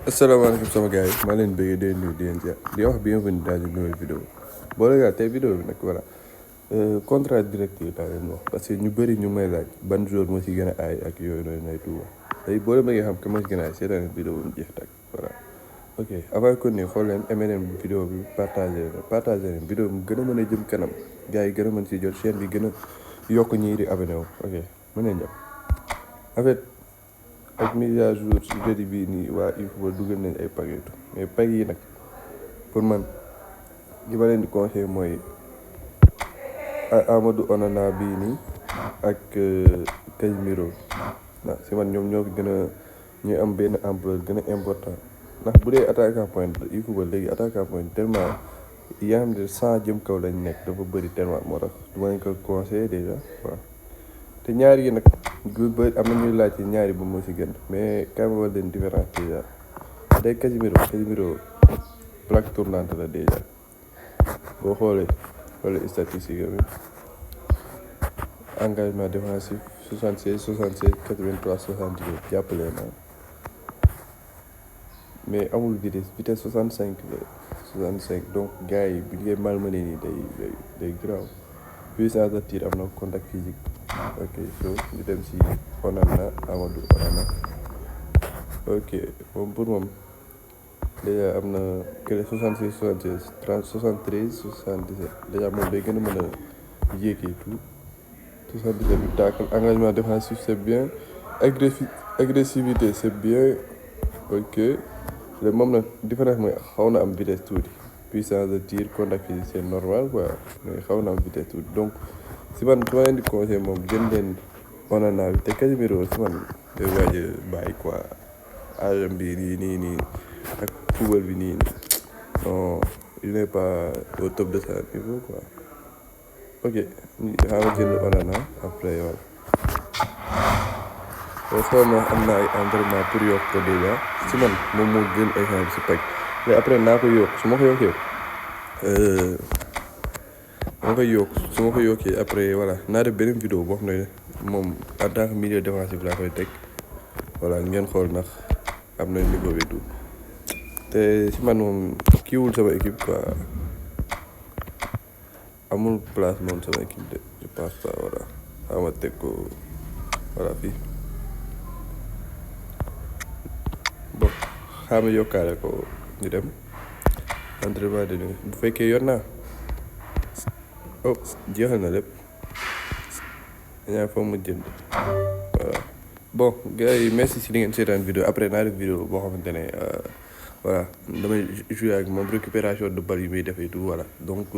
asalaamaaleykum sama gars yi maa leen bëggee di nuyu di leen ziar di wax bienvenue dans une nouvelle vidéo boo leen tey vidéo bi nag voilà contrat direct yi laa leen wax parce que ñu bëri ñu may laaj ban jour moo ci gën a aay ak yooyu noonu lay tuuba tey boo leen bëggee xam que moo ci gën a aay seetaan vidéo bi mu jeex tàkk voilà. ok avant que ni xool leen aimé leen vidéo bi partagé leen vidéo bi mu gën a mën a jëm kanam gars yi gën a mën si jot chaîne bi gën a yokk ñii di abonné wu ok mën nañ jàpp en fait. ak mise à jour si jeudi bii nii waa Efootball dugal nañ ay paquet mais paquet yi nag pour man li ma leen di conseillé mooy Amadou Onana bii nii ak Casemiro ndax si man ñoom ñoo ko gën a ñuy am benn ampleur gën a important ndax bu dee attaquant point Efootball léegi attaquant point tellement yaa xam ne 100 jëm kaw lañ nekk dafa bëri tellement moo tax du ma leen ko conseillé déjà waaw te ñaari yi nag gu bëri am na ñuy laaj ci ñaari ba moo si gën mais quand même wala leen différence déjà day Casemiro plaque tournante la déjà boo xoolee statistique bi engagement défensif 76 83 78 jàppale na mais amul vitesse 65 donc gars yi bi ngay malmené nii day grave puissance de tir am na contact physique. ok so ñu dem si Amadou Onana ok moom pour moom déjà am na kële 66 76 30 73 77 déjà moom day gën a mën a yéeg et tout 77 bi tacle engagement défensif c'est bien agressivité c'est bien ok léegi moom nag différence mooy xaw na am vitesse tuuti puissance de tir contact physique c'est normal quoi mais xaw na am vitesse tuuti donc si man su ma leen di conseillé moom jël leen Onana bi te Casemiro si man day waaj a bàyyi quoi agent bi nii ak football bi nii non il n'est pas au top de sa niveau quoi ok xam nga jël Onana après voilà xool na am na ay entraînement pour yokk ko déjà si man moom moo gën exemple si pag mais après naa ko yokk su ma ko yokkee après voilà naa def beneen vidéo boo xam ne moom en tant que milieu défensif laa koy teg voilà ngeen xool ndax am na niveau bi tout te si man moom kiiwul sama équipe quoi amul place moom sama équipe de je pense pas voilà xama teg ko voilà fii bon xama yokkaale ko ñu dem entraînement de bu fekkee yor naa oh jeexal na lépp ñaa fa mu jënd voilà bon gars yi merci si li ngeen seetaan vidéo après naa def vidéo boo xamante ne voilà damay jouer ak moom récupération de balle yi muy defee tout voilà donc